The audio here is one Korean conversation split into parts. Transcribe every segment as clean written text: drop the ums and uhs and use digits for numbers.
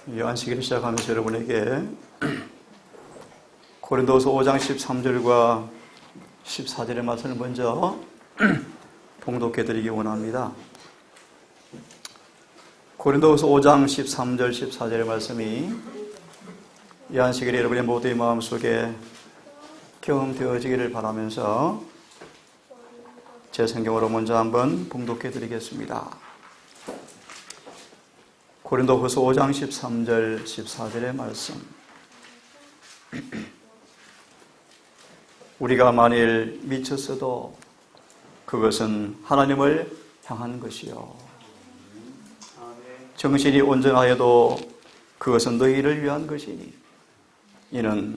안식일을 시작하면서 여러분에게 고린도서 5장 13절과 14절의 말씀을 먼저 봉독해 드리기 원합니다. 고린도서 5장 13절 14절의 말씀이 이 안식일에 여러분의 모두의 마음속에 경험되어지기를 바라면서 제 성경으로 먼저 한번 봉독해 드리겠습니다. 고린도후서 5장 13절 14절의 말씀. 우리가 만일 미쳤어도 그것은 하나님을 향한 것이요 정신이 온전하여도 그것은 너희를 위한 것이니 이는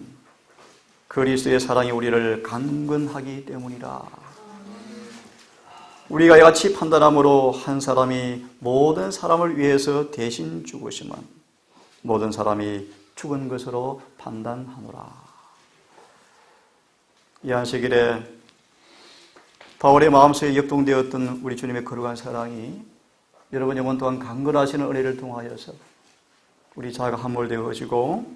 그리스도의 사랑이 우리를 강건하기 때문이라. 우리가 이같이 판단함으로 한 사람이 모든 사람을 위해서 대신 죽으시면 모든 사람이 죽은 것으로 판단하노라. 이 안식일에 바울의 마음속에 역동되었던 우리 주님의 거룩한 사랑이 여러분 영혼 또한 강건하시는 은혜를 통하여서 우리 자아가 함몰되어지고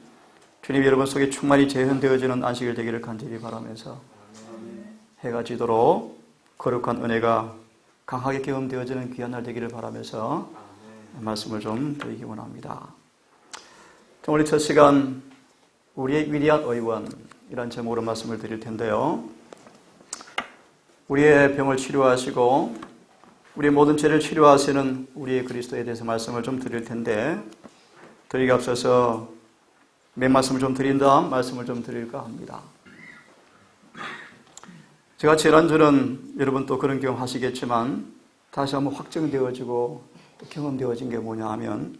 주님 여러분 속에 충만히 재현되어지는 안식일 되기를 간절히 바라면서 해가 지도록 거룩한 은혜가 강하게 경험되어지는 귀한 날 되기를 바라면서 말씀을 좀 드리기 원합니다. 오늘 첫 시간 우리의 위대한 의원이란 제목으로 말씀을 드릴 텐데요. 우리의 병을 치료하시고 우리의 모든 죄를 치료하시는 우리의 그리스도에 대해서 말씀을 좀 드릴 텐데 드리기 앞서서 몇 말씀을 좀 드린 다음 말씀을 좀 드릴까 합니다. 제가 지난주는 여러분 또 그런 경험 하시겠지만 다시 한번 확정되어지고 또 경험되어진 게 뭐냐 하면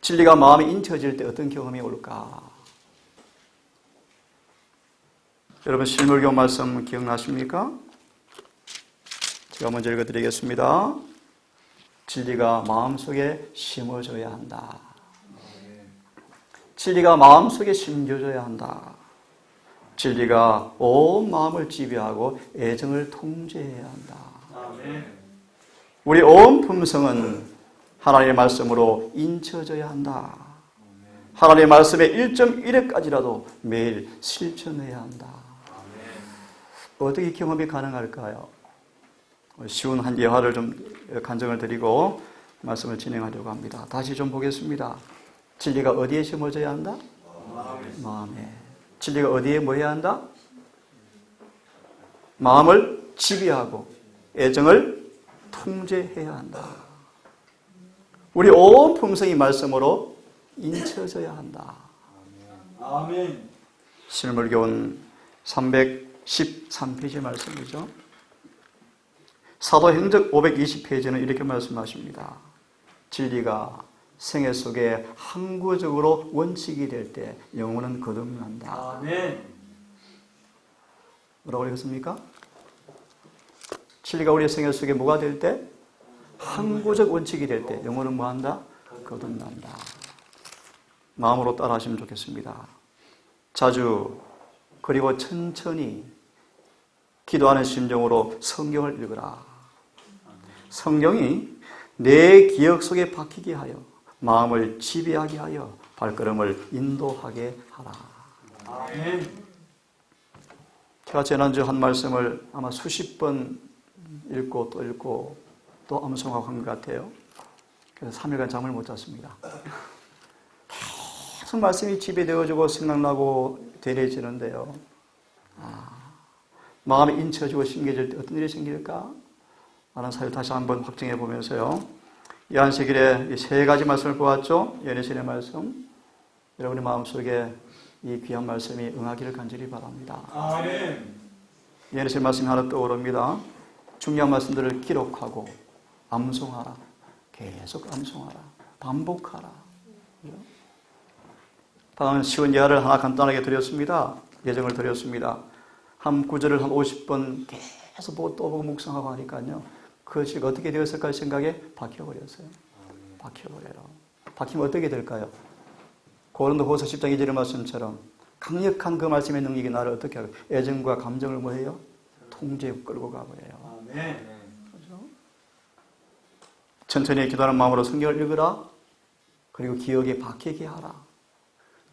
진리가 마음에 인쳐질 때 어떤 경험이 올까? 여러분 실물경 말씀 기억나십니까? 제가 먼저 읽어드리겠습니다. 진리가 마음속에 심어져야 한다. 진리가 마음속에 심겨져야 한다. 진리가 온 마음을 지배하고 애정을 통제해야 한다. 우리 온 품성은 하나님의 말씀으로 인쳐져야 한다. 하나님의 말씀의 1.1회까지라도 매일 실천해야 한다. 어떻게 경험이 가능할까요? 쉬운 한 예화를 좀 간증을 드리고 말씀을 진행하려고 합니다. 다시 좀 보겠습니다. 진리가 어디에 심어져야 한다? 마음에. 진리가 어디에 뭐 해야 한다? 마음을 지배하고 애정을 통제해야 한다. 우리 온 품성이 말씀으로 인쳐져야 한다. 아멘. 실물교훈 313페이지 말씀이죠. 사도행적 520페이지는 이렇게 말씀하십니다. 진리가 생애 속에 항구적으로 원칙이 될 때 영혼은 거듭난다. 아멘. 뭐라고 읽었습니까? 진리가 우리의 생애 속에 뭐가 될 때? 항구적 원칙이 될 때 영혼은 뭐한다? 거듭난다. 마음으로 따라 하시면 좋겠습니다. 자주 그리고 천천히 기도하는 심정으로 성경을 읽으라. 성경이 내 기억 속에 박히게 하여 마음을 지배하게 하여 발걸음을 인도하게 하라. 아멘. 제가 지난주 한 말씀을 아마 수십 번 읽고 또 암송하고 한 것 같아요. 그래서 3일간 잠을 못 잤습니다. 계속 말씀이 지배되어지고 생각나고 되뇌지는데요. 마음이 인쳐지고 심겨질 때 어떤 일이 생길까? 라는 사실 다시 한번 확증해 보면서요. 이 안식일에 세 가지 말씀을 보았죠. 연애신의 말씀. 여러분의 마음속에 이 귀한 말씀이 응하기를 간절히 바랍니다. 아멘. 연애신 말씀이 하나 떠오릅니다. 중요한 말씀들을 기록하고 암송하라. 계속 암송하라. 반복하라. 다음은 쉬운 예화를 하나 간단하게 드렸습니다. 예정을 드렸습니다. 한 구절을 한 50번 계속 보고 또 보고 묵상하고 하니까요. 그것이 어떻게 되었을까 생각에 박혀버렸어요. 박혀버려요. 박히면 어떻게 될까요? 고린도후서 10장 2절의 말씀처럼 강력한 그 말씀의 능력이 나를 어떻게 하고 애정과 감정을 뭐해요? 통제에 끌고 가버려요. 그렇죠? 천천히 기도하는 마음으로 성경을 읽으라. 그리고 기억에 박히게 하라.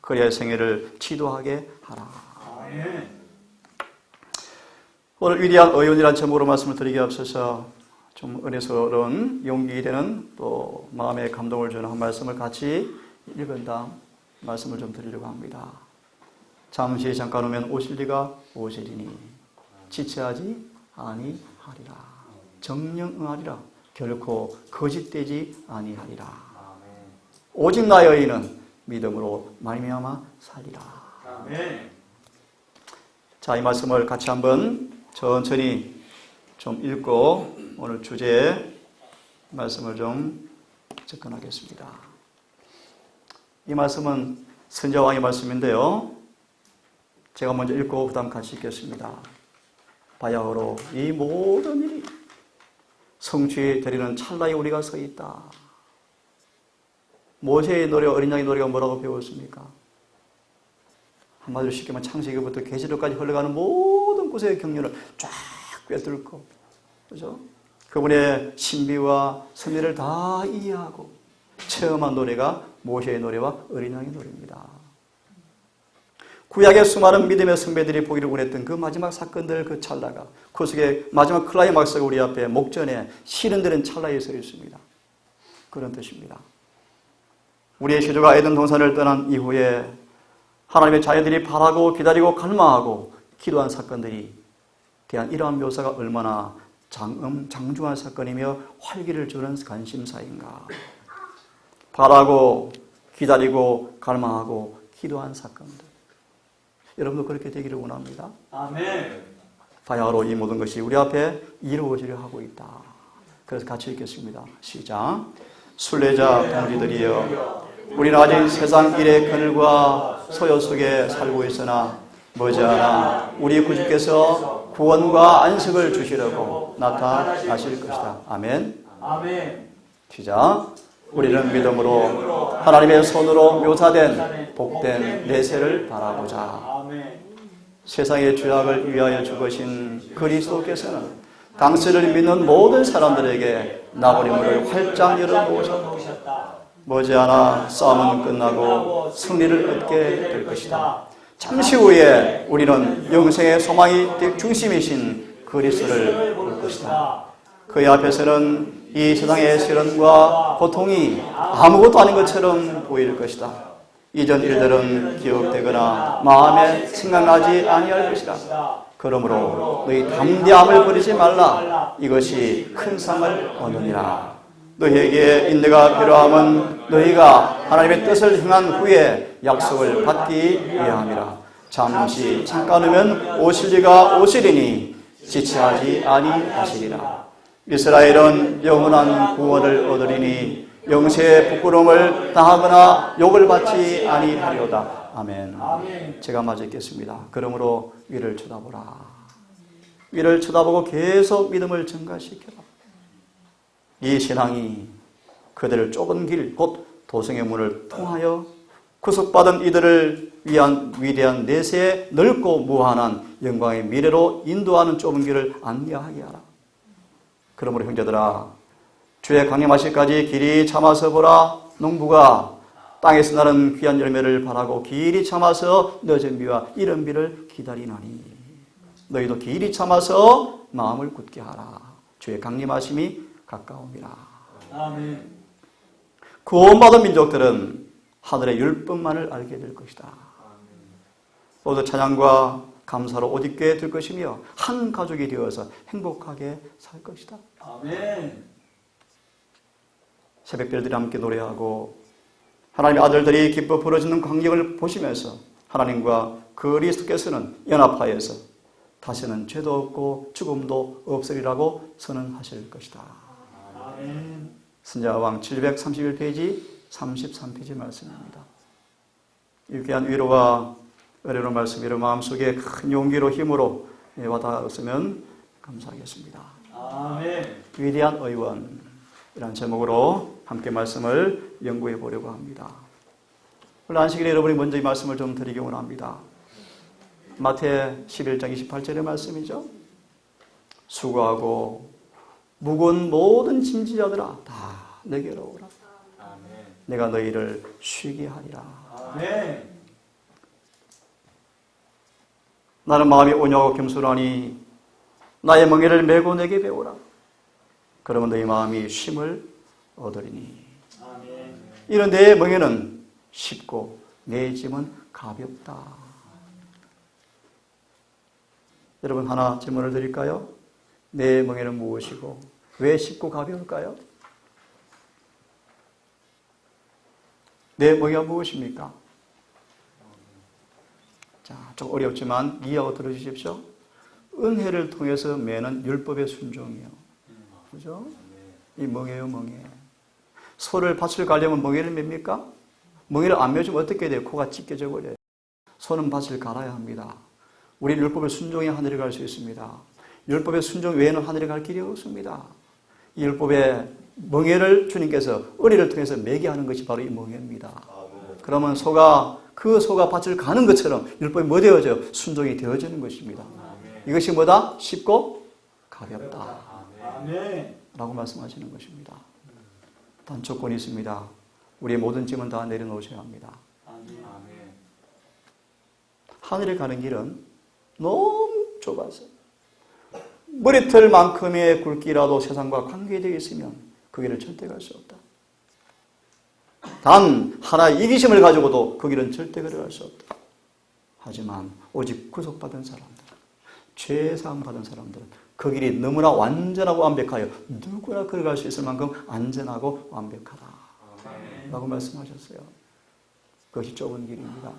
그래야 생애를 지도하게 하라. 오늘 위대한 의원이라는 제목으로 말씀을 드리기 앞서서 좀 은혜스러운 용기 되는 또 마음에 감동을 주는 한 말씀을 같이 읽은 다음 말씀을 좀 드리려고 합니다. 잠시 잠깐 오면 오실 리가 오시리니 지체하지 아니하리라. 정령 응하리라. 결코 거짓되지 아니하리라. 오직 나의 의인은 믿음으로 말미암아 살리라. 자, 이 말씀을 같이 한번 천천히 좀 읽고 오늘 주제의 말씀을 좀 접근하겠습니다. 이 말씀은 선지자왕의 말씀인데요. 제가 먼저 읽고 그 다음 같이 읽겠습니다. 바야흐로 이 모든 일이 성취 되리는 찰나에 우리가 서 있다. 모세의 노래, 어린 양의 노래가 뭐라고 배웠습니까? 한마디로 쉽게 말하면 창세기부터 계시록까지 흘러가는 모든 곳의 경륜을 쫙 꿰뚫고, 그죠? 그분의 신비와 섭리를 다 이해하고 체험한 노래가 모세의 노래와 어린 양의 노래입니다. 구약의 수많은 믿음의 선배들이 보기를 원했던 그 마지막 사건들, 그 찰나가, 그 속에 마지막 클라이막스가 우리 앞에 목전에 실현되는 찰나에 서 있습니다. 그런 뜻입니다. 우리의 시조가 에덴 동산을 떠난 이후에 하나님의 자녀들이 바라고 기다리고 갈망하고 기도한 사건들이 대한 이러한 묘사가 얼마나 장중한 사건이며 활기를 주는 관심사인가. 바라고 기다리고 갈망하고 기도한 사건들. 여러분도 그렇게 되기를 원합니다. 아멘. 바야흐로 이 모든 것이 우리 앞에 이루어지려 하고 있다. 그래서 같이 읽겠습니다. 시작. 순례자 동지들이여, 우리는 아직 세상 일의 그늘과 소요 속에 살고 있으나 머지않아 우리 구주께서 구원과 안식을 주시려고 나타나실 것이다. 아멘. 아멘. 시작. 우리는 믿음으로 하나님의 손으로 묘사된 복된 내세를 바라보자. 세상의 죄악을 위하여 죽으신 그리스도께서는 당신을 믿는 모든 사람들에게 나그네 문을 활짝 열어놓으셨다. 머지않아 싸움은 끝나고 승리를 얻게 될 것이다. 잠시 후에 우리는 영생의 소망이 중심이신 그리스도를 볼 것이다. 그의 앞에서는 이 세상의 시련과 고통이 아무것도 아닌 것처럼 보일 것이다. 이전 일들은 기억되거나 마음에 생각나지 아니할 것이다. 그러므로 너희 담대함을 버리지 말라. 이것이 큰 상을 얻느니라. 너희에게 인내가 필요함은 너희가 하나님의 뜻을 행한 후에 약속을 받기 위함이라. 잠시 잠깐 후면 오실 리가 오시리니 지체하지 아니하시리라. 이스라엘은 영원한 구원을 얻으리니 영세의 부끄러움을 당하거나 욕을 받지 아니하리로다. 아멘. 아멘. 제가 마저 읽겠습니다. 그러므로 위를 쳐다보라. 위를 쳐다보고 계속 믿음을 증가시켜라. 이 신앙이 그들을 좁은 길, 곧 도성의 문을 통하여 구속받은 이들을 위한 위대한 내세의 넓고 무한한 영광의 미래로 인도하는 좁은 길을 안내하게 하라. 그러므로 형제들아, 주의 강림하실까지 길이 참아서 보라. 농부가 땅에서 나는 귀한 열매를 바라고 길이 참아서 늦은 비와 이른 비를 기다리나니 너희도 길이 참아서 마음을 굳게 하라. 주의 강림하심이 가까움이라. 아멘. 구원받은 민족들은 하늘의 율법만을 알게 될 것이다. 모두 찬양과 감사로 옷 입게 될 것이며 한 가족이 되어서 행복하게 살 것이다. 아멘. 새벽별들이 함께 노래하고 하나님의 아들들이 기뻐 부르짖는 광경을 보시면서 하나님과 그리스도께서는 연합하여서 다시는 죄도 없고 죽음도 없으리라고 선언하실 것이다. 아멘. 선지자왕 731페이지 33페이지 말씀입니다. 유쾌한 위로와 은혜로운 말씀으로 마음속에 큰 용기로 힘으로 와닿았으면 감사하겠습니다. 아멘. 위대한 의원이라는 제목으로 함께 말씀을 연구해 보려고 합니다. 오늘 안식일에 여러분이 먼저 이 말씀을 좀 드리기 원합니다. 마태 11장 28절의 말씀이죠. 수고하고 무거운 모든 짐지자들아 다 내게로 오라. 내가 너희를 쉬게 하리라. 아멘. 나는 마음이 온유하고 겸손하니 나의 멍에를 메고 내게 배우라. 그러면 너희 마음이 쉼을 얻으리니. 아멘. 이는 내 멍에는 쉽고 내 짐은 가볍다. 여러분 하나 질문을 드릴까요? 내 멍에는 무엇이고 왜 쉽고 가벼울까요? 내 멍에가 무엇입니까? 자, 좀 어렵지만 이해하고 들어주십시오. 은혜를 통해서 매는 율법의 순종이요. 그죠? 이 멍에요, 멍에. 소를 밭을 가려면 멍에를 맵니까? 멍에를 안 매주면 어떻게 돼요? 코가 찢겨져 버려요. 소는 밭을 갈아야 합니다. 우리는 율법의 순종에 하늘에 갈 수 있습니다. 율법의 순종 외에는 하늘에 갈 길이 없습니다. 이 율법의 멍에를 주님께서 은혜를 통해서 매게 하는 것이 바로 이 멍에입니다. 그러면 그 소가 밭을 가는 것처럼 율법이 뭐 되어져요? 순종이 되어지는 것입니다. 이것이 뭐다? 쉽고 가볍다. 라고 말씀하시는 것입니다. 단 조건이 있습니다. 우리의 모든 짐은 다 내려놓으셔야 합니다. 하늘에 가는 길은 너무 좁아서 머리털만큼의 굵기라도 세상과 관계되어 있으면 그 길을 절대 갈 수 없다. 단 하나의 이기심을 가지고도 그 길은 절대 걸어갈 수 없다. 하지만 오직 구속받은 사람들, 죄사함 받은 사람들은 그 길이 너무나 완전하고 완벽하여 누구나 걸어갈 수 있을 만큼 안전하고 완벽하다 라고 말씀하셨어요. 그것이 좁은 길입니다.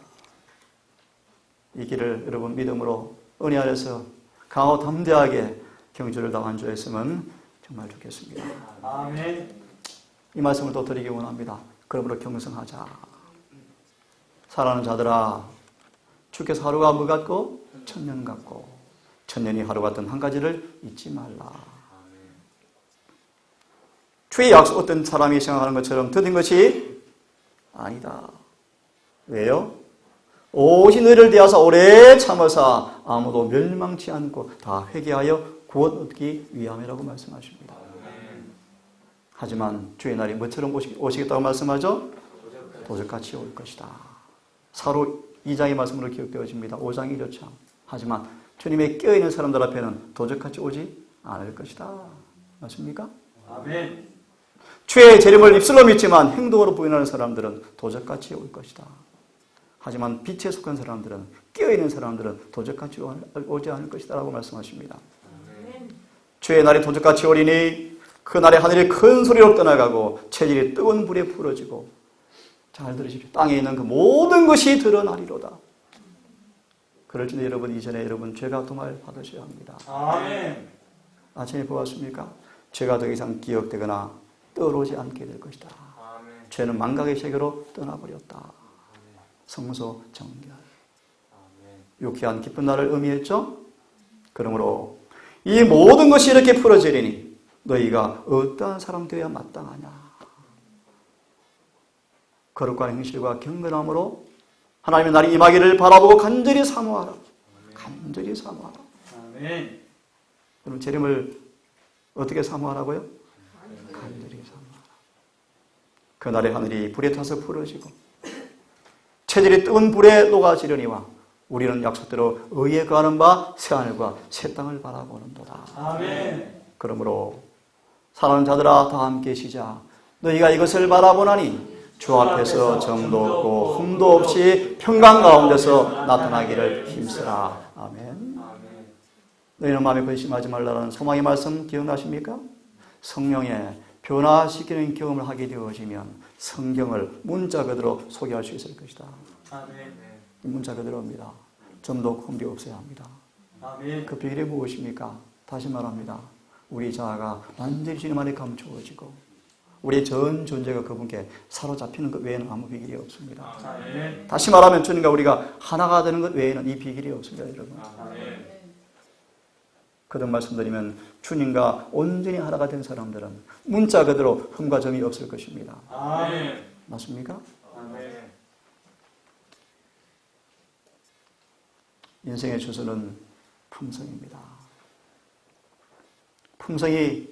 이 길을 여러분 믿음으로 은혜 안에서 강하고 담대하게 경주를 다 완주했으면 정말 좋겠습니다. 아멘. 이 말씀을 또 드리기 원합니다. 그러므로 경성하자. 사랑하는 자들아, 주께서 하루가 뭐 같고 천년 같고 천년이 하루 같은 한 가지를 잊지 말라. 주의 약속 어떤 사람이 생각하는 것처럼 더딘 것이 아니다. 왜요? 오직 너희를 대하사 오래 참으사 아무도 멸망치 않고 다 회개하여 구원 얻기 위함이라고 말씀하십니다. 하지만 주의 날이 뭐처럼 오시겠다고 말씀하죠? 도적같이 올 것이다. 사로 2장의 말씀으로 기억되어집니다. 5장이 이렇죠. 하지만 주님의 껴있는 사람들 앞에는 도적같이 오지 않을 것이다. 맞습니까? 아멘. 주의 재림을 입술로 믿지만 행동으로 부인하는 사람들은 도적같이 올 것이다. 하지만 빛에 속한 사람들은, 끼어있는 사람들은 도적같이 오지 않을 것이다 라고 말씀하십니다. 주의 날이 도적같이 오리니 그 날에 하늘이 큰 소리로 떠나가고 체질이 뜨거운 불에 풀어지고, 잘 들으십시오. 땅에 있는 그 모든 것이 드러나리로다. 그럴지도 여러분 이전에 여러분 죄가 도말 받으셔야 합니다. 아멘. 아침에 보았습니까? 죄가 더 이상 기억되거나 떠오르지 않게 될 것이다. 아멘. 죄는 망각의 세계로 떠나버렸다. 성소 정결. 유쾌한 기쁜 날을 의미했죠? 그러므로 이 모든 것이 이렇게 풀어지리니 너희가 어떠한 사람 되어야 마땅하냐. 거룩한 행실과 경건함으로 하나님의 날이 임하기를 바라보고 간절히 사모하라. 간절히 사모하라. 아멘. 여러분 재림을 어떻게 사모하라고요? 간절히 사모하라. 그날의 하늘이 불에 타서 풀어지고 체질이 뜨거운 불에 녹아지려니와 우리는 약속대로 의에 거하는 바 새하늘과 새 땅을 바라보는도다. 아멘. 그러므로 사랑하는 자들아 다 함께 쉬자. 너희가 이것을 바라보나니 주 앞에서 정도 없고 흠도 없이 평강 가운데서 나타나기를 힘쓰라. 아멘. 너희는 마음에 근심하지 말라는 소망의 말씀 기억나십니까? 성령의 변화시키는 경험을 하게 되어지면 성경을 문자 그대로 소개할 수 있을 것이다. 아멘. 문자 그대로입니다. 점도 흠도 없어야 합니다. 아멘. 그 비결이 무엇입니까? 다시 말합니다. 우리 자아가 완전히 주님 안에 감추어지고 우리의 전 존재가 그분께 사로잡히는 것 외에는 아무 비결이 없습니다. 아멘. 다시 말하면 주님과 우리가 하나가 되는 것 외에는 이 비결이 없습니다. 여러분. 아멘. 거듭 말씀드리면 주님과 온전히 하나가 된 사람들은 문자 그대로 흠과 점이 없을 것입니다. 아멘. 맞습니까? 아멘. 인생의 주소는 품성입니다. 품성이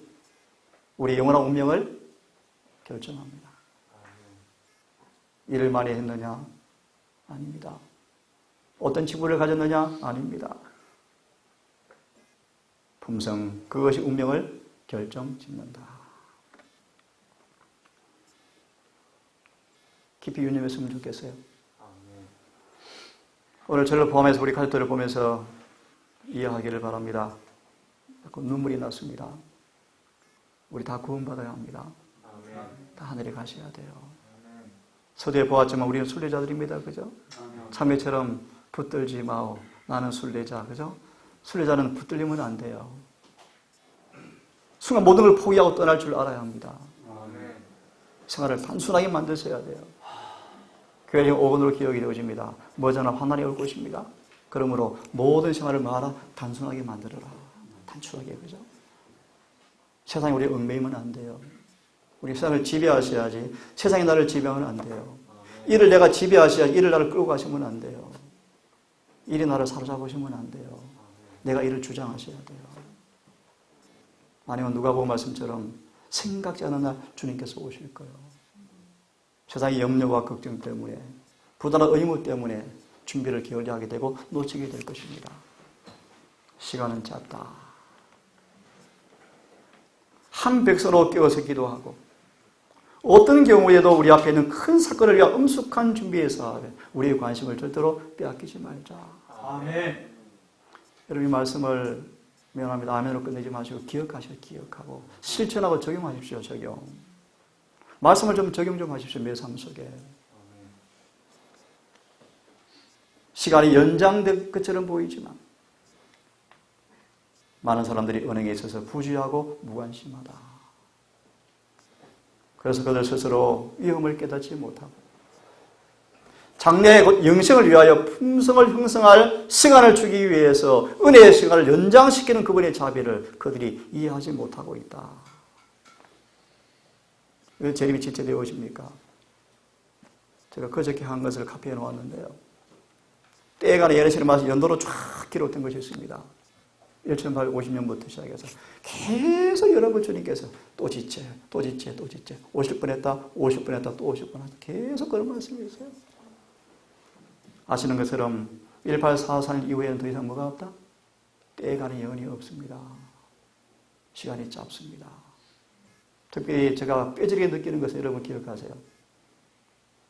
우리 영원한 운명을 결정합니다. 일을 많이 했느냐? 아닙니다. 어떤 직분을 가졌느냐? 아닙니다. 품성, 그것이 운명을 결정짓는다. 깊이 유념했으면 좋겠어요. 오늘 저를 포함해서 우리 가족들을 보면서 이해하기를 바랍니다. 자꾸 눈물이 났습니다. 우리 다 구원받아야 합니다. 다 하늘에 가셔야 돼요. 서두에 보았지만 우리는 순례자들입니다. 그죠? 참외처럼 붙들지 마오. 나는 순례자. 그죠? 순례자는 붙들리면 안 돼요. 순간 모든 걸 포기하고 떠날 줄 알아야 합니다. 생활을 단순하게 만드셔야 돼요. 교회의 오건으로 기억이 되어집니다. 머지않아 환난이 올 것입니다. 그러므로 모든 생활을 뭐하라? 단순하게 만들어라. 단순하게. 그죠? 세상에 우리 얽매이면 안 돼요. 우리 세상을 지배하셔야지 세상이 나를 지배하면 안 돼요. 일을 내가 지배하셔야지 일을 나를 끌고 가시면 안 돼요. 일이 나를 사로잡으시면 안 돼요. 내가 일을 주장하셔야 돼요. 아니면 누가복음 말씀처럼 생각지 않은 날 주님께서 오실 거예요. 세상의 염려와 걱정 때문에 부단한 의무 때문에 준비를 게을리하게 되고 놓치게 될 것입니다. 시간은 짧다. 한 백서로 깨어서 기도하고 어떤 경우에도 우리 앞에 있는 큰 사건을 위한 엄숙한 준비에서 우리의 관심을 절대로 빼앗기지 말자. 아멘. 여러분 이 말씀을 미안합니다. 아멘으로 끝내지 마시고 기억하고 실천하고 적용하십시오. 적용. 말씀을 좀 적용 좀 하십시오. 내 삶 속에. 시간이 연장된 것처럼 보이지만 많은 사람들이 은행에 있어서 부주의하고 무관심하다. 그래서 그들 스스로 위험을 깨닫지 못하고 장래의 곧 영생을 위하여 품성을 형성할 시간을 주기 위해서 은혜의 시간을 연장시키는 그분의 자비를 그들이 이해하지 못하고 있다. 왜 재림이 지체되어 오십니까? 제가 그저께 한 것을 카피해 놓았는데요. 때간에 예레시를 마서 연도로 쫙 기록된 것이 있습니다. 1850년부터 시작해서 계속 여러분 주님께서 또 지체, 또 지체, 또 지체. 오실 뻔했다, 오실 뻔했다, 또 오실 뻔했다. 계속 그런 말씀이 있어요. 아시는 것처럼 1844년 이후에는 더 이상 뭐가 없다? 때간의 영원이 없습니다. 시간이 짧습니다. 특별히 제가 뼈저리게 느끼는 것을 여러분 기억하세요.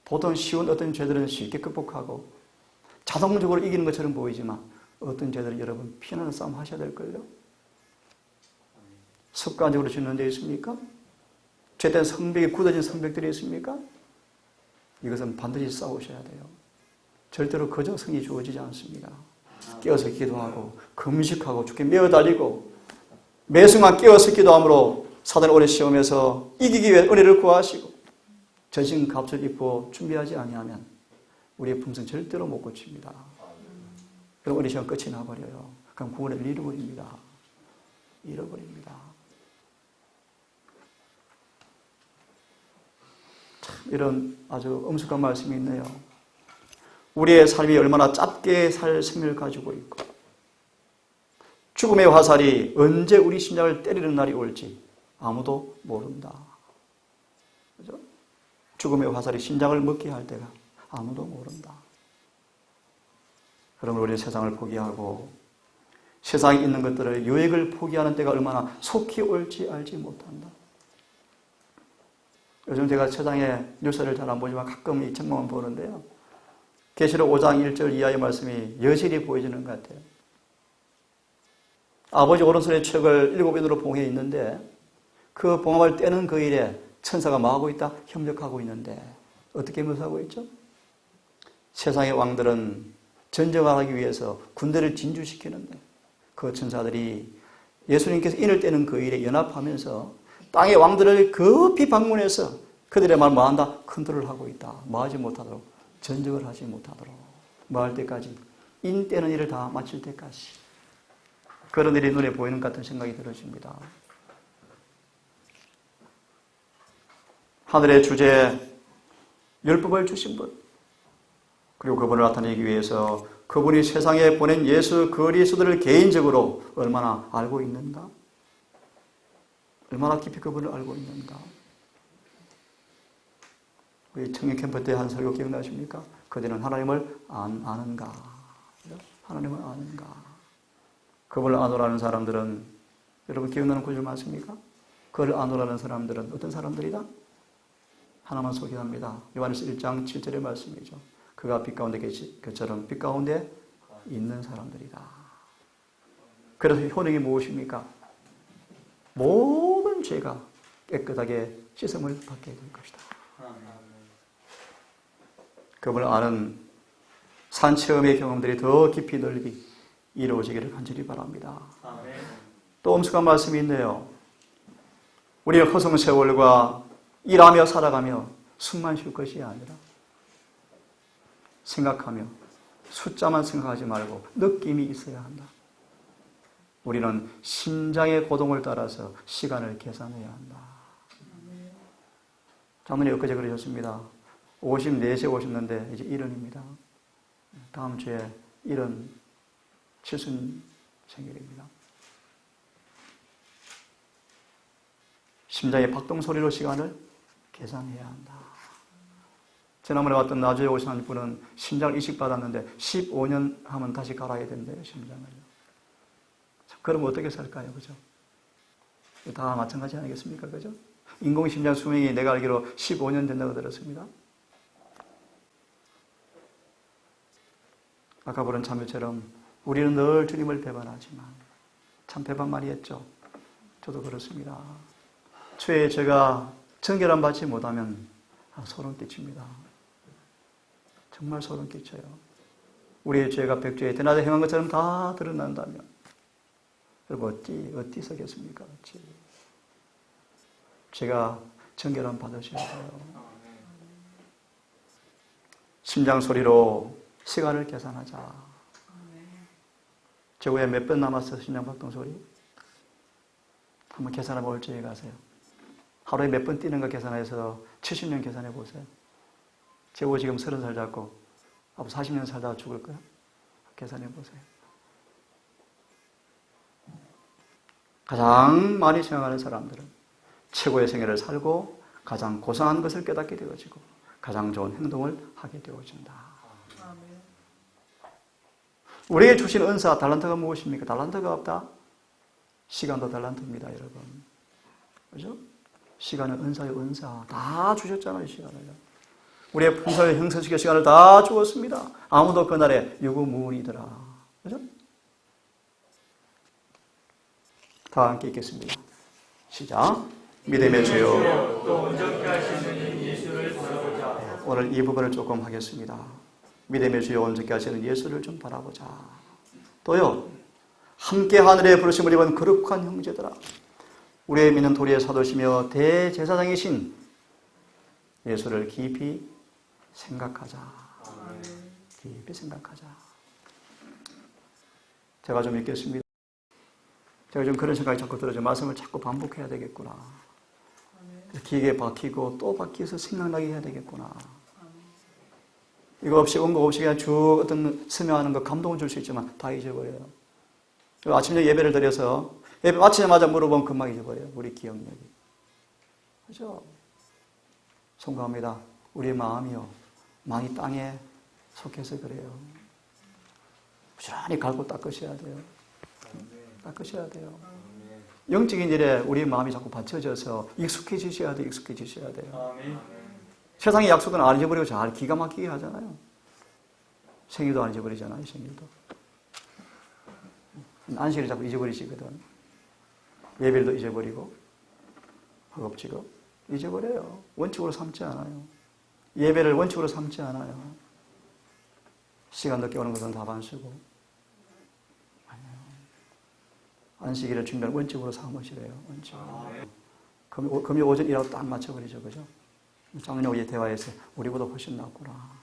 보통 쉬운 어떤 죄들은 쉽게 극복하고 자동적으로 이기는 것처럼 보이지만 어떤 죄들은 여러분 피나는 싸움 하셔야 될걸요. 습관적으로 짓는 데 있습니까? 죄된 성벽이 굳어진 성벽들이 있습니까? 이것은 반드시 싸우셔야 돼요. 절대로 그저 성이 주어지지 않습니다. 깨어서 기도하고 금식하고 주께 매어 달리고 매순간 깨어서 기도함으로 사단의 오랜 시험에서 이기기 위해 은혜를 구하시고 전신 값을 입고 준비하지 아니하면 우리의 품성 절대로 못 고칩니다. 그럼 우리 시간 끝이 나버려요. 그럼 구원을 잃어버립니다. 잃어버립니다. 참 이런 아주 엄숙한 말씀이 있네요. 우리의 삶이 얼마나 짧게 살 생명을 가지고 있고 죽음의 화살이 언제 우리 심장을 때리는 날이 올지 아무도 모른다. 그죠? 죽음의 화살이 심장을 먹게 할 때가 아무도 모른다. 그러면 우리는 세상을 포기하고 세상에 있는 것들을 유익을 포기하는 때가 얼마나 속히 올지 알지 못한다. 요즘 제가 세상에 뉴스를 잘 안 보지만 가끔 이 책만 보는데요. 계시록 5장 1절 이하의 말씀이 여실히 보여지는 것 같아요. 아버지 오른손에 책을 7인으로 봉해 있는데 그 봉합을 떼는 그 일에 천사가 뭐 하고 있다? 협력하고 있는데 어떻게 묘사하고 있죠? 세상의 왕들은 전쟁을 하기 위해서 군대를 진주시키는데 그 천사들이 예수님께서 인을 떼는 그 일에 연합하면서 땅의 왕들을 급히 방문해서 그들의 말 뭐한다? 컨트롤하고 있다. 뭐하지 못하도록 전쟁을 하지 못하도록 뭐할 때까지 인 떼는 일을 다 마칠 때까지 그런 일이 눈에 보이는 것 같은 생각이 들어집니다. 하늘의 주제 율법을 주신 분 그리고 그분을 나타내기 위해서 그분이 세상에 보낸 예수 그리스도를 개인적으로 얼마나 알고 있는가? 얼마나 깊이 그분을 알고 있는가? 우리 청년 캠프 때 한 설교 기억나십니까? 그들은 하나님을 아는가? 하나님을 아는가? 그걸 아노라는 사람들은, 여러분 기억나는 구절 맞습니까? 그걸 아노라는 사람들은 어떤 사람들이다? 하나만 소개합니다. 요한일서 1장 7절의 말씀이죠. 그가 빛 가운데 계시 그처럼 빛 가운데 있는 사람들이다. 그래서 효능이 무엇입니까? 모든 죄가 깨끗하게 씻음을 받게 될 것이다. 그걸 아는 산체험의 경험들이 더 깊이 넓이 이루어지기를 간절히 바랍니다. 또 엄숙한 말씀이 있네요. 우리의 허송세월과 일하며 살아가며 숨만 쉴 것이 아니라 생각하며 숫자만 생각하지 말고 느낌이 있어야 한다. 우리는 심장의 고동을 따라서 시간을 계산해야 한다. 자문이 엊그제 그러셨습니다. 54세에 오셨는데 이제 70입니다. 다음 주에 70 생일입니다. 심장의 박동 소리로 시간을 계산해야 한다. 지난번에 왔던 나주에 오신 분은 심장을 이식받았는데 15년 하면 다시 갈아야 된대요, 심장을요. 그럼 어떻게 살까요? 그죠? 다 마찬가지 아니겠습니까? 그죠? 인공심장 수명이 내가 알기로 15년 된다고 들었습니다. 아까 부른 참여처럼 우리는 늘 주님을 배반하지만 참 배반 많이 했죠. 저도 그렇습니다. 죄에 제가 정결함 받지 못하면 소름 끼칩니다. 정말 소름 끼쳐요. 우리의 죄가 백죄에 드나다 행한 것처럼 다 드러난다면 여러분 어찌 서겠습니까? 어찌. 제가 정결함 받으셔야 돼요. 심장 소리로 시간을 계산하자. 최후에 몇 번 남았어? 심장 박동 소리? 한번 계산해 올지에 가세요. 하루에 몇 번 뛰는가 계산해서 70년 계산해 보세요. 제후 지금 30살 잡고 앞으로 40년 살다가 죽을 거야? 계산해 보세요. 가장 많이 생각하는 사람들은 최고의 생애를 살고 가장 고상한 것을 깨닫게 되어지고 가장 좋은 행동을 하게 되어진다. 우리에게 주신 은사, 달란트가 무엇입니까? 달란트가 없다? 시간도 달란트입니다, 여러분. 그죠? 시간은 은사요, 은사. 다 주셨잖아요, 시간을요. 우리의 풍성을 형성시킬 시간을 다 주었습니다. 아무도 그날에 유구무원이더라. 그죠? 다 함께 읽겠습니다. 시작. 믿음의 주여. 또 온전케 하시는 예수를 바라보자. 오늘 이 부분을 조금 하겠습니다. 믿음의 주여 온전케 하시는 예수를 좀 바라보자. 또요. 함께 하늘에 부르심을 입은 거룩한 형제들아. 우리의 믿는 도리의 사도시며 대제사장이신 예수를 깊이 생각하자. 깊이 생각하자. 제가 좀 읽겠습니다. 제가 좀 그런 생각이 자꾸 들어져. 말씀을 자꾸 반복해야 되겠구나. 기계에 박히고 또 박혀서 생각나게 해야 되겠구나. 이거 없이 원고 없이 그냥 쭉 어떤 설명하는 거 감동을 줄 수 있지만 다 잊어버려요. 아침에 예배를 드려서 예배 마치자마자 물어보면 금방 잊어버려요. 우리 기억력이. 그죠? 송구합니다. 우리의 마음이요. 마음이 땅에 속해서 그래요. 부지런히 갈고 닦으셔야 돼요. 닦으셔야 돼요. 영적인 일에 우리 마음이 자꾸 받쳐져서 익숙해지셔야 돼요. 익숙해지셔야 돼요. 세상의 약속은 안 잊어버리고 잘 기가 막히게 하잖아요. 생일도 안 잊어버리잖아요. 생일도. 안식일을 자꾸 잊어버리시거든. 예배도 잊어버리고 허겁지겁 잊어버려요. 원칙으로 삼지 않아요. 예배를 원칙으로 삼지 않아요. 시간 늦게 오는 것은 다반수고 아니에요. 안식일을 중요한 원칙으로 삼으시래요. 원칙으로. 금요 오전 일하고 딱 맞춰버리죠. 그죠? 작년 우리 대화에서 우리보다 훨씬 낫구나.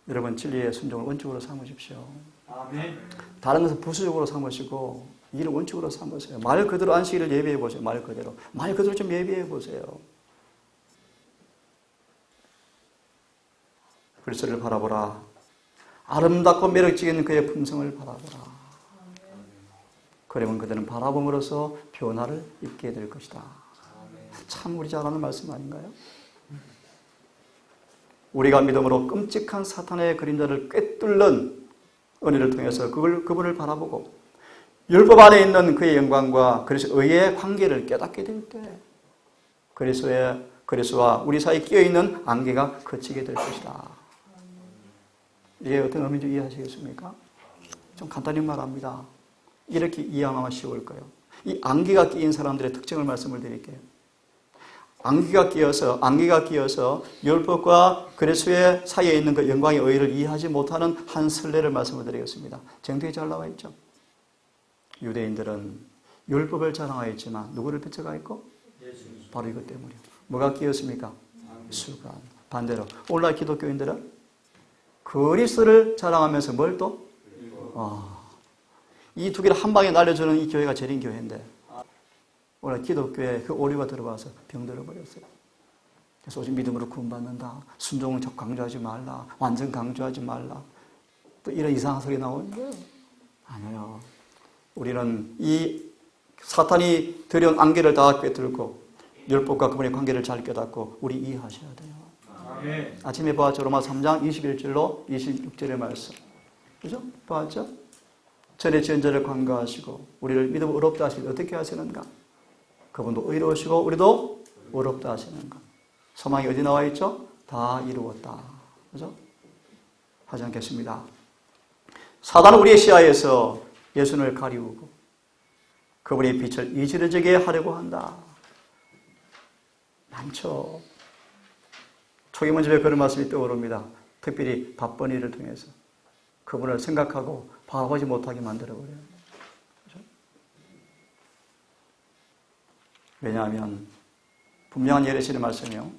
여러분 진리의 순종을 원칙으로 삼으십시오. 아멘. 다른 것은 부수적으로 삼으시고 이를 원칙으로 삼으세요. 말 그대로 안식일을 예배해 보세요. 말 그대로 좀 예배해 보세요. 그리스도를 바라보라. 아름답고 매력적인 그의 품성을 바라보라. 그러면 그들은 바라봄으로써 변화를 입게 될 것이다. 참 우리 잘 아는 말씀 아닌가요? 우리가 믿음으로 끔찍한 사탄의 그림자를 꿰뚫는 은혜를 통해서 그분을 바라보고 율법 안에 있는 그의 영광과 그리스도 의의 관계를 깨닫게 될 때 그리스도와 우리 사이에 끼어있는 안개가 그치게 될 것이다. 이게 어떤 의미인지 이해하시겠습니까? 좀 간단히 말합니다. 이렇게 이해하면 쉬울 거예요. 이 안개가 끼인 사람들의 특징을 말씀을 드릴게요. 안개가 끼어서 율법과 그리스도의 사이에 있는 그 영광의 의의를 이해하지 못하는 한 설례를 말씀을 드리겠습니다. 정통이 잘 나와 있죠. 유대인들은 율법을 자랑하였지만 누구를 뺏어가있고? 바로 이것 때문이에요. 뭐가 끼었습니까? 수가. 반대로 오늘날 기독교인들은 그리스도를 자랑하면서 뭘 또? 이 두 개를 한 방에 날려주는 이 교회가 제린 교회인데 오늘 기독교에 그 오류가 들어와서 병들어 버렸어요. 그래서 오직 믿음으로 구원받는다. 순종을 강조하지 말라. 완전 강조하지 말라. 또 이런 이상한 소리 나오는데 아니에요. 우리는 이 사탄이 들여온 안개를 다 꿰뚫고 율법과 그분의 관계를 잘 깨닫고 우리 이해하셔야 돼요. 아멘. 아침에 보았죠. 로마 3장 21절로 26절의 말씀. 그죠? 보았죠? 전에 지은 자를 관가하시고 우리를 믿음 의롭다 하시고 어떻게 하시는가? 그분도 의로우시고 우리도 의롭다 하시는가? 소망이 어디 나와 있죠? 다 이루었다. 그죠? 하지 않겠습니다. 사단은 우리의 시야에서 예수를 가리우고 그분의 빛을 이지러지게 하려고 한다. 많죠. 초기문집에 그런 말씀이 떠오릅니다. 특별히 밥번이를 통해서 그분을 생각하고 바라보지 못하게 만들어버려요. 그렇죠? 왜냐하면 분명한 예레시의 말씀이요.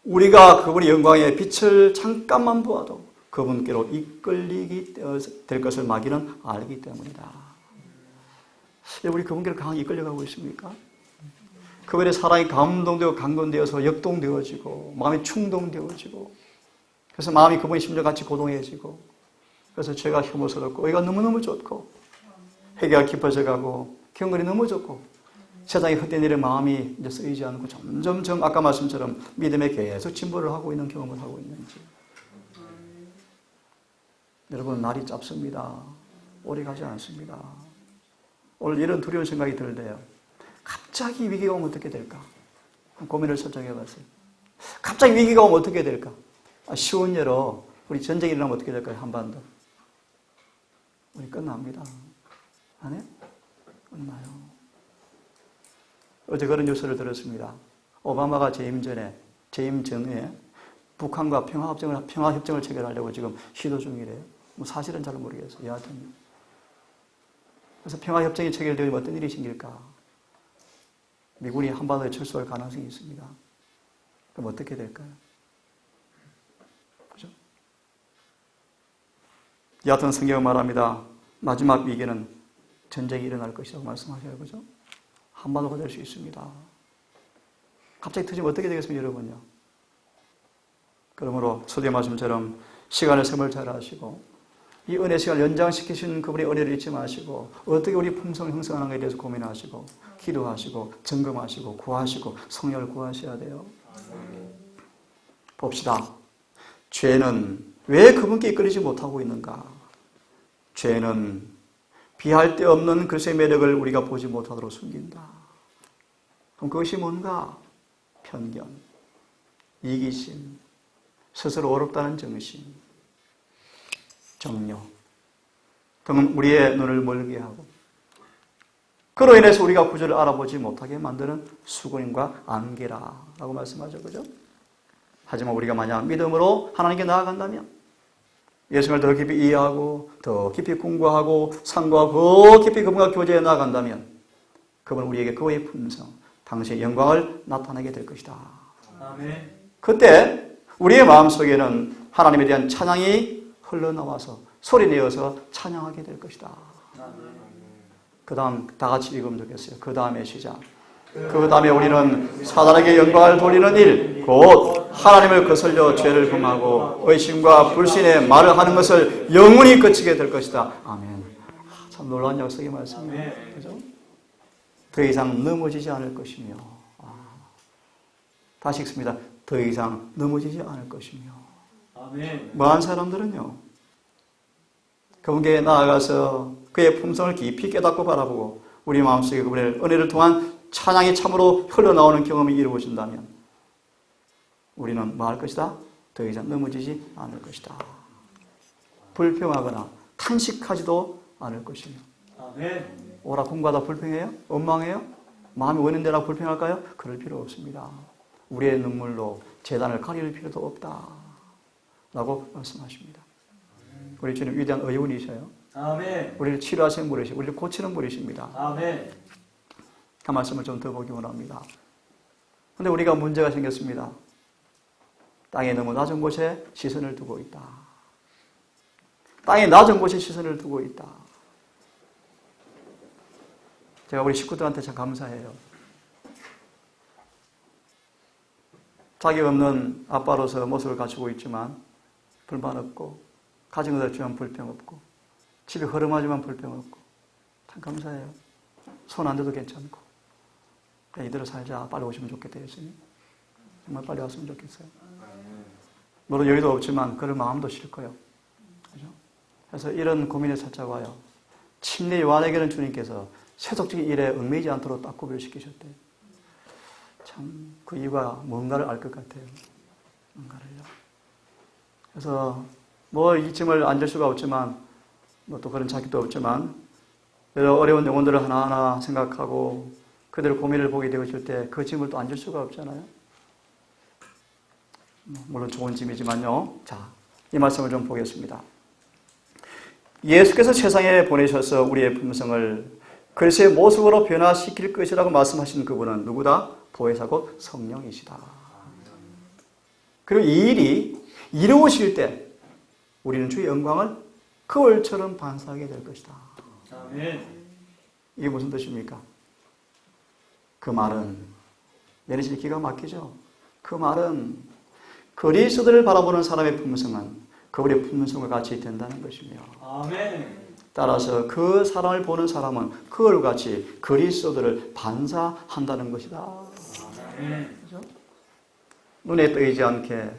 우리가 그분의 영광의 빛을 잠깐만 보아도 그분께로 이끌리게 될 것을 마귀는 알기 때문이다. 우리 그분께로 강하게 이끌려가고 있습니까? 그분의 사랑이 감동되고 강건되어서 역동되어지고 마음이 충동되어지고 그래서 마음이 그분의 심정 같이 고동해지고 그래서 죄가 혐오스럽고 의가 너무너무 좋고 회개가 깊어져 가고 경건이 너무 좋고 세상에 헛된 일에 마음이 이제 쓰이지 않고 점점점 아까 말씀처럼 믿음에 계속 진보를 하고 있는 경험을 하고 있는지. 여러분 날이 짧습니다. 오래 가지 않습니다. 오늘 이런 두려운 생각이 들대요. 갑자기 위기가 오면 어떻게 될까? 고민을 설정해 봤어요. 갑자기 위기가 오면 어떻게 될까? 쉬운 예로 우리 전쟁이 일어나면 어떻게 될까요? 한반도. 우리 끝납니다. 안 해요? 끝나요. 어제 그런 뉴스를 들었습니다. 오바마가 재임 전에 북한과 평화협정을 체결하려고 지금 시도 중이래요. 뭐 사실은 잘 모르겠어요. 여하튼. 그래서 평화협정이 체결되면 어떤 일이 생길까? 미군이 한반도에 철수할 가능성이 있습니다. 그럼 어떻게 될까요? 그죠? 여하튼 성경은 말합니다. 마지막 위기는 전쟁이 일어날 것이라고 말씀하셔요. 그죠? 한반도가 될 수 있습니다. 갑자기 터지면 어떻게 되겠습니까, 여러분요? 그러므로 초대 말씀처럼 시간을 세물 잘 하시고 이 은혜 시간을 연장시키신 그분의 은혜를 잊지 마시고 어떻게 우리 품성을 형성하는 것에 대해서 고민하시고 기도하시고 점검하시고 구하시고 성령을 구하셔야 돼요. 봅시다. 죄는 왜 그분께 이끌리지 못하고 있는가? 죄는 비할 데 없는 그리스도의 매력을 우리가 보지 못하도록 숨긴다. 그럼 그것이 뭔가? 편견, 이기심, 스스로 어렵다는 정신, 정욕 등은 우리의 눈을 멀게 하고 그로 인해서 우리가 구주를 알아보지 못하게 만드는 수고림과 안개라고 말씀하죠. 그죠? 하지만 우리가 만약 믿음으로 하나님께 나아간다면 예수님을 더 깊이 이해하고 더 깊이 공부하고 상고하고 더 깊이 그분과 교제해 나아간다면 그분은 우리에게 그의 품성, 당신의 영광을 나타내게 될 것이다. 아멘. 그때 우리의 마음속에는 하나님에 대한 찬양이 흘러나와서 소리내어서 찬양하게 될 것이다. 그 다음 다 같이 읽으면 좋겠어요. 그 다음에 시작. 그 다음에 우리는 사단에게 영광을 돌리는 일, 곧 하나님을 거슬려 죄를 범하고 의심과 불신의 말을 하는 것을 영원히 거치게 될 것이다. 아멘. 참 놀라운 약속의 말씀이에요. 그죠? 더 이상 넘어지지 않을 것이며 다시 읽습니다. 더 이상 넘어지지 않을 것이며. 아멘. 뭐한 사람들은요, 그분께 나아가서 그의 품성을 깊이 깨닫고 바라보고 우리 마음속에 그분의 은혜를 통한 찬양이 참으로 흘러나오는 경험이 이루어진다면 우리는 뭐 할 것이다? 더 이상 넘어지지 않을 것이다. 불평하거나 탄식하지도 않을 것이며. 아멘. 오라쿵과다 불평해요? 원망해요? 마음이 원인대라 불평할까요? 그럴 필요 없습니다. 우리의 눈물로 재단을 가릴 필요도 없다 라고 말씀하십니다. 우리 주님 위대한 의원이셔요. 아멘. 우리를 치료하시는 분이시고 우리를 고치는 분이십니다. 아멘. 그 말씀을 좀 더 보기 원합니다. 그런데 우리가 문제가 생겼습니다. 땅에 너무 낮은 곳에 시선을 두고 있다. 땅에 낮은 곳에 시선을 두고 있다. 제가 우리 식구들한테 참 감사해요. 자기 없는 아빠로서 모습을 갖추고 있지만 불만 없고 가정을 갖추면 불평 없고 집이 허름하지만 불평 없고 참 감사해요. 손 안 대도 괜찮고 이대로 살자. 빨리 오시면 좋겠다 예수님. 정말 빨리 왔으면 좋겠어요. 물론 여기도 없지만 그럴 마음도 싫고요. 그죠? 그래서 이런 고민에 살짝 와요. 침례 요한에게는 주님께서 세속적인 일에 얽매이지 않도록 딱 구별시키셨대요. 참 그 이유가 뭔가를 알 것 같아요. 뭔가를요. 그래서 뭐 이 짐을 안 질 수가 없지만 뭐 또 그런 자격도 없지만 여러 어려운 영혼들을 하나하나 생각하고 그들의 고민을 보게 되었을 때 그 짐을 또 안 질 수가 없잖아요. 물론 좋은 짐이지만요. 자, 이 말씀을 좀 보겠습니다. 예수께서 세상에 보내셔서 우리의 품성을 그리스도의 모습으로 변화시킬 것이라고 말씀하신 그분은 누구다? 보혜사고 성령이시다. 그리고 이 일이 이루어질 때 우리는 주의 영광을 거울처럼 반사하게 될 것이다. 아멘. 이게 무슨 뜻입니까? 그 말은 내리실 기가 막히죠. 그 말은 그리스도를 바라보는 사람의 품성은 그분의 품성과 같이 된다는 것이며 아멘. 따라서 그 사람을 보는 사람은 그걸 같이 그리스도를 반사한다는 것이다. 아멘. 그죠? 눈에 뜨이지 않게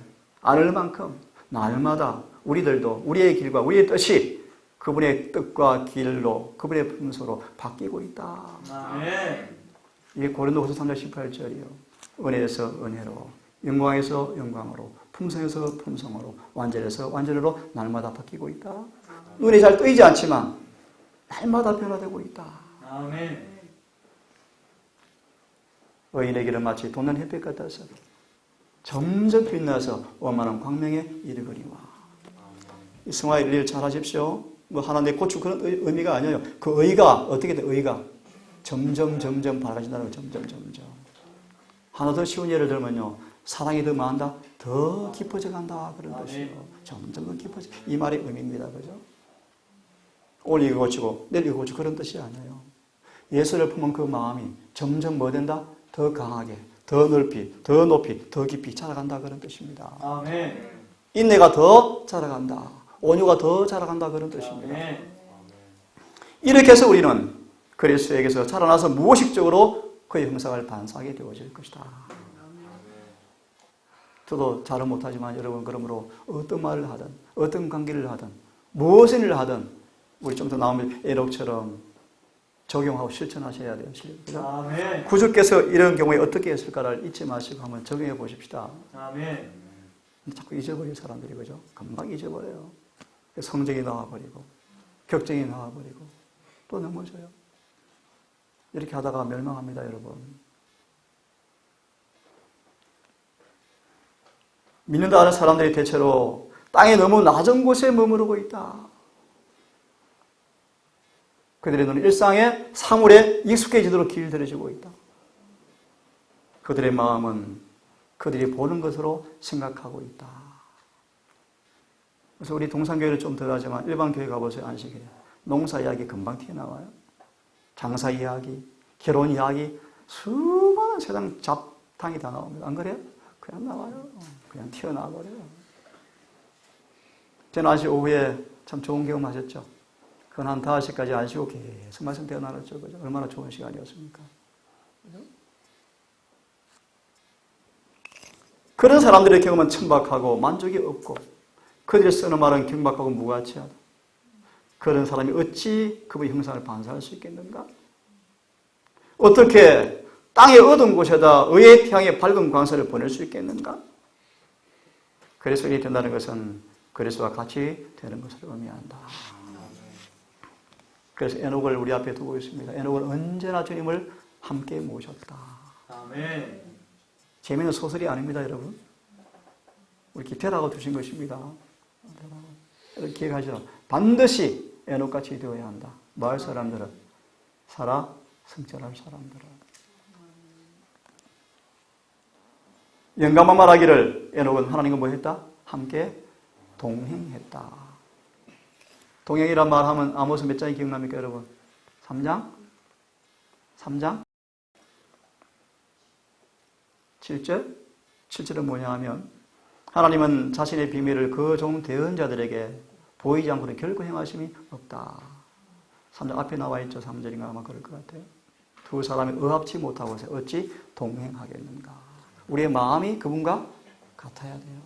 않을 만큼 날마다 우리들도 우리의 길과 우리의 뜻이 그분의 뜻과 길로 그분의 품성으로 바뀌고 있다. 아멘. 이게 고린도후서 3장 18절이요. 은혜에서 은혜로, 영광에서 영광으로, 품성에서 품성으로, 완전에서 완전으로 날마다 바뀌고 있다. 눈에 잘 뜨이지 않지만 날마다 변화되고 있다. 아멘. 의인에게는 마치 돋는 햇빛 같아서 점점 빛나서 원만한 광명에 이르거니와. 이 승화 일일 잘 하십시오. 뭐 하나 내 고추 그런 의미가 아니에요. 그 의가 어떻게 돼? 의가 점점 밝아진다는 거예요. 점점. 하나 더 쉬운 예를 들면요. 사랑이 더 많다, 더 깊어져 간다 그런 뜻이에요. 점점 더 깊어져. 이 말의 의미입니다. 그죠? 오늘 이거 고치고 내일 이거 고치고 그런 뜻이 아니에요. 예수를 품은 그 마음이 점점 뭐 된다? 더 강하게, 더 넓이, 더 높이, 더 깊이 자라간다 그런 뜻입니다. 아멘. 인내가 더 자라간다. 온유가 더 자라간다 그런 뜻입니다. 아멘. 이렇게 해서 우리는 그리스도에게서 자라나서 무의식적으로 그의 형상을 반사하게 되어질 것이다. 저도 잘은 못하지만 여러분 그러므로 어떤 말을 하든 어떤 관계를 하든 무엇을 일을 하든 우리 좀 더 나오면 에녹처럼 적용하고 실천하셔야 돼요. 그죠? 아멘. 구주께서 이런 경우에 어떻게 했을까를 잊지 마시고 한번 적용해 보십시다. 아멘. 자꾸 잊어버리는 사람들이 그죠? 금방 잊어버려요. 성적이 나와버리고 격정이 나와버리고 또 넘어져요. 이렇게 하다가 멸망합니다, 여러분. 믿는다 하는 사람들이 대체로 땅에 너무 낮은 곳에 머무르고 있다. 그들의 눈은 일상의 사물에 익숙해지도록 길들여지고 있다. 그들의 마음은 그들이 보는 것으로 생각하고 있다. 그래서 우리 동산교회는 좀 덜하지만 일반 교회 가보세요. 안식일에. 농사 이야기 금방 튀어나와요. 장사 이야기, 결혼 이야기, 수많은 세상 잡탕이 다 나옵니다. 안 그래요? 그냥 나와요. 그냥 튀어나와버려요. 저는 안식 오후에 참 좋은 경험 하셨죠? 그건 한 5시까지 안 쉬고 계속 말씀 대화 나눴죠. 그죠? 얼마나 좋은 시간이었습니까? 그죠? 그런 사람들의 경험은 천박하고 만족이 없고 그들이 쓰는 말은 경박하고 무가치하다. 그런 사람이 어찌 그분의 형상을 반사할 수 있겠는가? 어떻게 땅의 어두운 곳에다 의의 태양의 밝은 광선을 보낼 수 있겠는가? 그리스도 인이 된다는 것은 그리스도와 같이 되는 것을 의미한다. 그래서 에녹을 우리 앞에 두고 있습니다. 에녹은 언제나 주님을 함께 모셨다. 아멘. 재미있는 소설이 아닙니다, 여러분. 우리 기태라고 주신 것입니다. 여러분 기억하시라. 반드시 에녹같이 되어야 한다. 마을 사람들은 살아 성찰할 사람들은 영감한 말하기를 에녹은 하나님과 뭐 했다? 함께 동행했다. 동행이란 말하면 아모스 몇 장이 기억납니까, 여러분? 3장? 3장? 7절? 7절은 뭐냐 하면 하나님은 자신의 비밀을 그 종 대언자들에게 보이지 않고는 결코 행하심이 없다. 3장 앞에 나와 있죠. 3절인가 아마 그럴 것 같아요. 두 사람이 의합치 못하고 어찌 동행하겠는가. 우리의 마음이 그분과 같아야 돼요.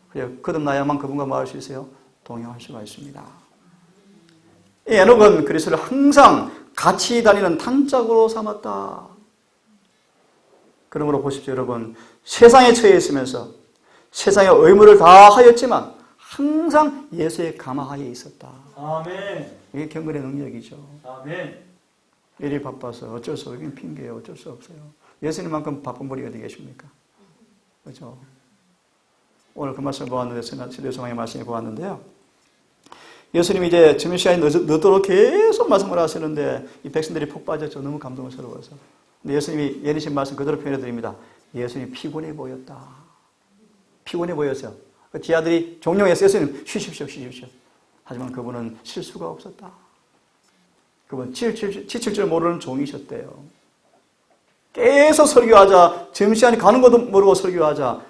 그래 거듭나야만 그분과 뭐 할 수 있어요? 동행할 수가 있습니다. 이 에녹은 그리스도를 항상 같이 다니는 단짝으로 삼았다. 그러므로 보십시오, 여러분. 세상에 처해 있으면서 세상의 의무를 다 하였지만 항상 예수의 가마하에 있었다. 아멘. 이게 경건의 능력이죠. 아멘. 일이 바빠서 어쩔 수 없긴 핑계예요. 어쩔 수 없어요. 예수님만큼 바쁜 분이 어디 계십니까? 그렇죠? 오늘 그 말씀을 보았는데 시대성황의 말씀을 보았는데요. 예수님이 이제 점심시간이 늦도록 계속 말씀을 하시는데 이 백성들이 푹 빠졌죠. 너무 감동스러워서. 근데 예수님이 예리신 말씀 그대로 표현해 드립니다. 예수님이 피곤해 보였다. 피곤해 보였어요. 그 지하들이 종용해서 예수님 쉬십시오. 하지만 그분은 실수가 없었다. 그분 지칠 줄 모르는 종이셨대요. 계속 설교하자, 점심시간이 가는 것도 모르고 설교하자,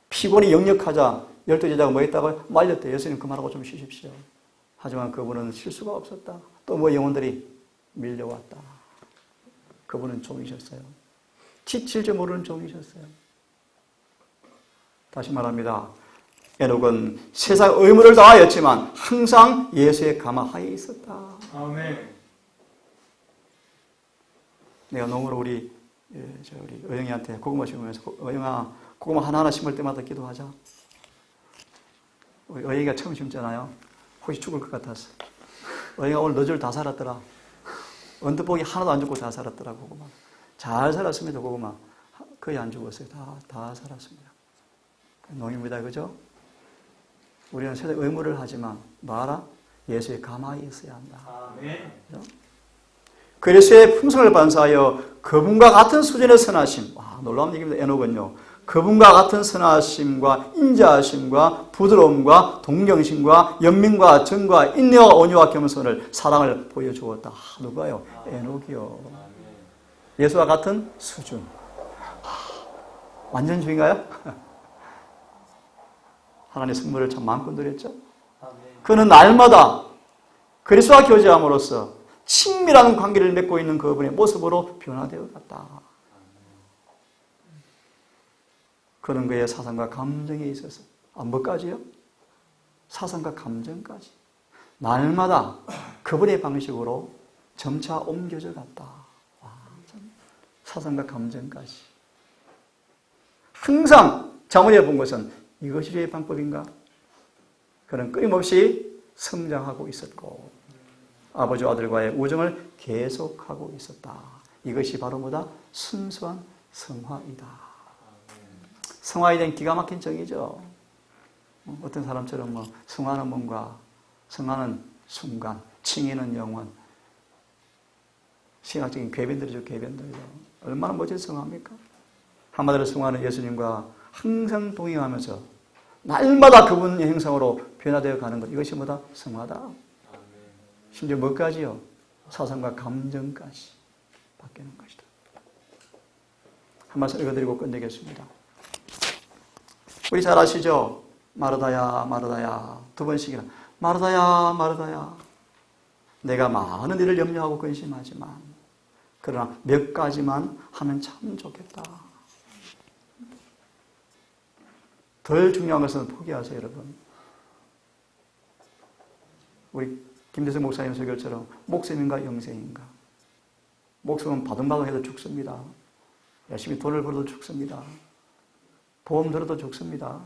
피곤이 역력하자, 12제자가 뭐 했다고 말렸대. 예수님 그만하고 좀 쉬십시오. 하지만 그분은 실수가 없었다. 또 뭐 영혼들이 밀려왔다. 그분은 종이셨어요. 지칠 줄 모르는 종이셨어요. 다시 말합니다. 에녹은 세상 의무를 다하였지만 항상 예수의 가마하에 있었다. 아멘. 내가 농으로 우리 어영이한테 고구마 심으면서 어영아 고구마 하나하나 심을 때마다 기도하자. 우리 어영이가 처음 심잖아요. 혹시 죽을 것 같았어. 어영아 오늘 너절 다 살았더라. 언뜻 보기 하나도 안 죽고 다 살았더라. 고구마. 잘 살았습니다. 고구마. 거의 안 죽었어요. 다 살았습니다. 농입니다. 그죠? 우리는 세상 의무를 하지만 뭐하라? 예수의 가마에 있어야 한다. 아멘. 그죠? 그리스도의 품성을 반사하여 그분과 같은 수준의 선하심. 와, 놀라운 얘기입니다. 에녹은요. 그분과 같은 선하심과 인자하심과 부드러움과 동정심과 연민과 정과 인내와 온유와 겸손을 사랑을 보여주었다. 누가요? 에녹이요. 예수와 같은 수준. 완전 중인가요? 하나님의 선물을 참 마음껏 누렸죠. 그는 날마다 그리스도와 교제함으로써 친밀한 관계를 맺고 있는 그분의 모습으로 변화되어 갔다. 그는 그의 사상과 감정에 있어서 뭐까지요? 사상과 감정까지 날마다 그분의 방식으로 점차 옮겨져 갔다. 와, 사상과 감정까지 항상 자문해 본 것은 이것이 주의 방법인가? 그는 끊임없이 성장하고 있었고 아버지와 아들과의 우정을 계속하고 있었다. 이것이 바로 뭐다? 순수한 성화이다. 성화에 대한 기가 막힌 정의죠. 어떤 사람처럼 뭐 성화는 뭔가, 성화는 순간, 칭의는 영원. 신학적인 궤변들이죠, 궤변들이죠. 얼마나 멋진 성화입니까? 한마디로 성화는 예수님과 항상 동행하면서 날마다 그분의 형상으로 변화되어 가는 것. 이것이 뭐다? 성화다. 심지어 뭐까지요? 사상과 감정까지 바뀌는 것이다. 한 말씀 읽어드리고 끝내겠습니다. 우리 잘 아시죠? 마르다야 마르다야 두 번씩이나 마르다야 마르다야 내가 많은 일을 염려하고 근심하지만 그러나 몇 가지만 하면 참 좋겠다. 덜 중요한 것은 포기하세요, 여러분. 우리 김대성 목사님 설교처럼 목숨인가 영생인가. 목숨은 바둥바둥 해도 죽습니다. 열심히 돈을 벌어도 죽습니다. 보험 들어도 죽습니다.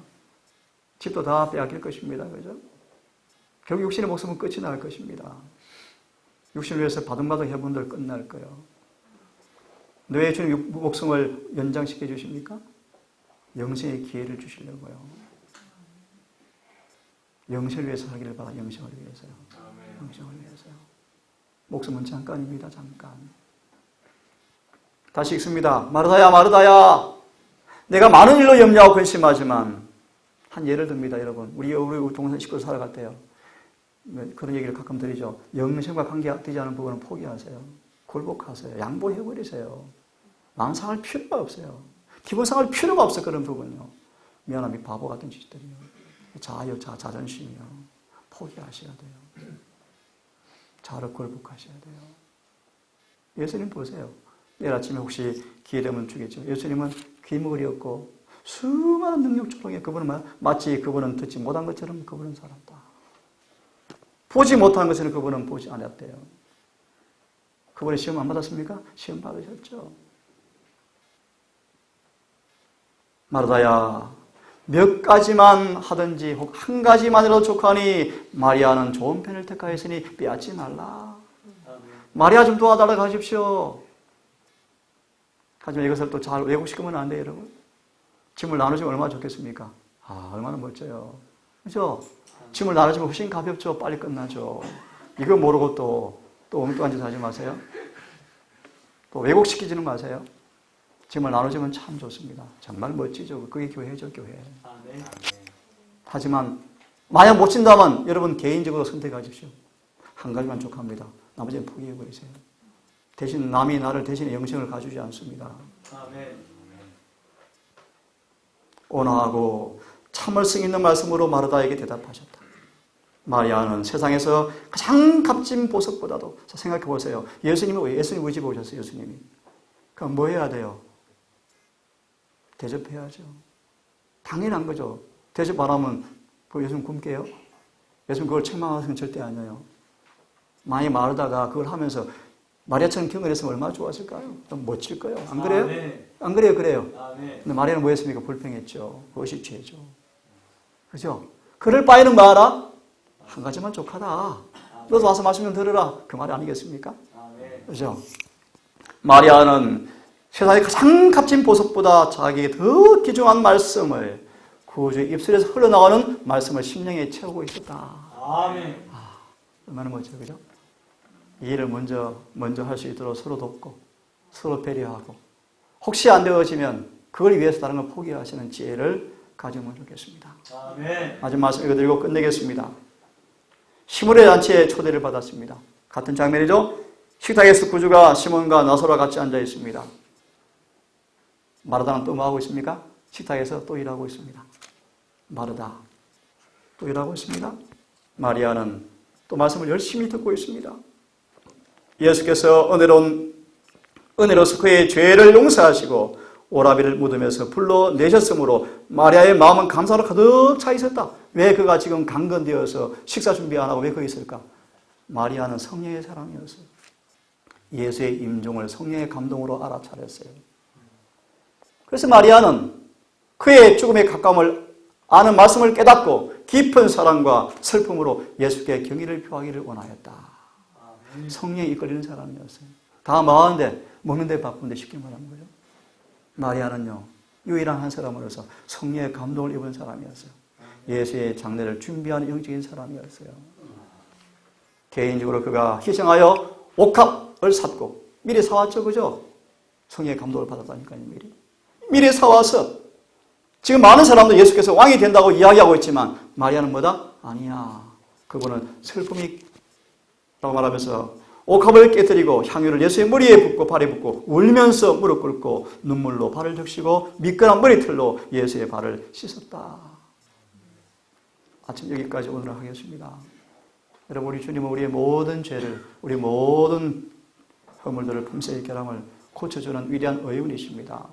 집도 다 빼앗길 것입니다. 그죠? 결국 육신의 목숨은 끝이 날 것입니다. 육신을 위해서 바둥바둥 해본들 끝날 거예요. 뇌에 주는 목숨을 연장시켜 주십니까? 영생의 기회를 주시려고요. 영생을 위해서 살기를 바라. 영생을 위해서요. 영생을 위해서요. 목숨은 잠깐입니다. 잠깐. 다시 읽습니다. 마르다야, 마르다야, 내가 많은 일로 염려하고 근심하지만, 한 예를 듭니다, 여러분. 우리 동생 식구 살아갈 때요. 그런 얘기를 가끔 드리죠. 영생과 관계되지 않은 부분은 포기하세요. 굴복하세요. 양보해버리세요. 망상할 필요가 없어요. 기본상할 필요가 없어요. 그런 부분요. 미안합니다. 바보 같은 짓들이요. 자존심이요. 포기하셔야 돼요. 자로 굴복하셔야 돼요. 예수님 보세요. 내일 아침에 혹시 기회 되면 주겠죠. 예수님은 귀머거리 없고 수많은 능력 조롱에 그분은 마치 그분은 듣지 못한 것처럼 그분은 살았다. 보지 못한 것은 그분은 보지 않았대요. 그분이 시험 안 받았습니까? 시험 받으셨죠. 마르다야, 몇 가지만 하든지 혹 한 가지만이라도 족하니 마리아는 좋은 편을 택하였으니 빼앗지 말라. 마리아 좀 도와달라고 하십시오. 하지만 이것을 또 잘 왜곡시키면 안 돼요, 여러분. 짐을 나눠주면 얼마나 좋겠습니까? 얼마나 멋져요. 그죠? 짐을 나눠주면 훨씬 가볍죠. 빨리 끝나죠. 이거 모르고 또 엉뚱한 짓 하지 마세요. 또 왜곡시키지는 마세요. 짐을 나눠주면 참 좋습니다. 정말 멋지죠. 그게 교회죠, 교회. 하지만 만약 못 진다면 여러분 개인적으로 선택하십시오. 한 가지만 족합니다. 나머지는 포기해버리세요. 대신 남이 나를 대신에 영생을 가주지 않습니다. 온화하고 참을성 있는 말씀으로 마르다에게 대답하셨다. 마리아는 세상에서 가장 값진 보석보다도, 생각해 보세요. 예수님 우리 집에 오셨어요. 예수님이. 그럼 뭐 해야 돼요? 대접해야죠. 당연한 거죠. 대접 안 하면 예수님 굶게요? 예수님 그걸 책망하시는 절대 아니에요. 많이 마르다가 그걸 하면서 마리아처럼 경건했으면 얼마나 좋았을까요? 좀 멋질 거예요. 안 그래요? 안 그래요? 그래요. 근데 마리아는 뭐 했습니까? 불평했죠. 그것이 죄죠. 그죠? 그럴 바에는 뭐하라? 한 가지만 족하다. 너도 와서 말씀 좀 들으라. 그 말이 아니겠습니까? 그죠? 마리아는 세상에 가장 값진 보석보다 자기에게 더 귀중한 말씀을, 구주의 입술에서 흘러나가는 말씀을 심령에 채우고 있었다. 얼마나 멋져요. 그죠? 이 일을 먼저 할 수 있도록 서로 돕고 서로 배려하고 혹시 안 되어지면 그걸 위해서 다른 걸 포기하시는 지혜를 가지면 좋겠습니다. 마지막 말씀 읽어드리고 끝내겠습니다. 시몬의 잔치에 초대를 받았습니다. 같은 장면이죠. 식탁에서 구주가 시몬과 나소로와 같이 앉아 있습니다. 마르다는 또 뭐 하고 있습니까? 식탁에서 또 일하고 있습니다. 마르다 또 일하고 있습니다. 마리아는 또 말씀을 열심히 듣고 있습니다. 예수께서 은혜로서 그의 죄를 용서하시고 오라비를 묻으면서 불러내셨으므로 마리아의 마음은 감사로 가득 차 있었다. 왜 그가 지금 강건되어서 식사 준비 안 하고 왜 거기 있을까? 마리아는 성령의 사람이었어요. 예수의 임종을 성령의 감동으로 알아차렸어요. 그래서 마리아는 그의 죽음에 가까움을 아는 말씀을 깨닫고 깊은 사랑과 슬픔으로 예수께 경의를 표하기를 원하였다. 성령에 이끌리는 사람이었어요. 다 마흔데 먹는 데 바쁜데 쉽게 말하는 거죠. 마리아는요, 유일한 한 사람으로서 성령의 감동을 입은 사람이었어요. 예수의 장례를 준비하는 영적인 사람이었어요. 개인적으로 그가 희생하여 옥합을 샀고 미리 사왔죠. 그죠? 성령의 감동을 받았다니까요. 미리 사와서 지금 많은 사람도 예수께서 왕이 된다고 이야기하고 있지만 마리아는 뭐다? 아니야. 그분은 슬픔이 라고 말하면서 옥합을 깨뜨리고 향유를 예수의 머리에 붓고 발에 붓고 울면서 무릎 꿇고 눈물로 발을 적시고 미끈한 머리털로 예수의 발을 씻었다. 아침 여기까지 오늘 하겠습니다. 여러분, 우리 주님은 우리의 모든 죄를, 우리 모든 허물들을 품새의 결함을 고쳐주는 위대한 의원이십니다.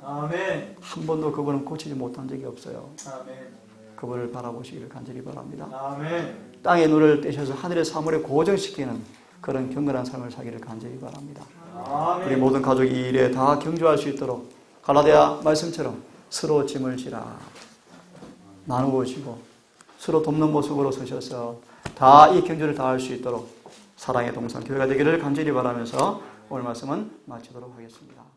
한 번도 그분은 고치지 못한 적이 없어요. 그분을 바라보시기를 간절히 바랍니다. 아멘. 땅의 눈을 떼셔서 하늘의 사물에 고정시키는 그런 경건한 삶을 살기를 간절히 바랍니다. 아멘. 우리 모든 가족이 이 일에 다 경주할 수 있도록 갈라디아 말씀처럼 서로 짐을 지라 나누어 지고 서로 돕는 모습으로 서셔서 다 이 경주를 다할 수 있도록 사랑의 동산 교회가 되기를 간절히 바라면서 오늘 말씀은 마치도록 하겠습니다.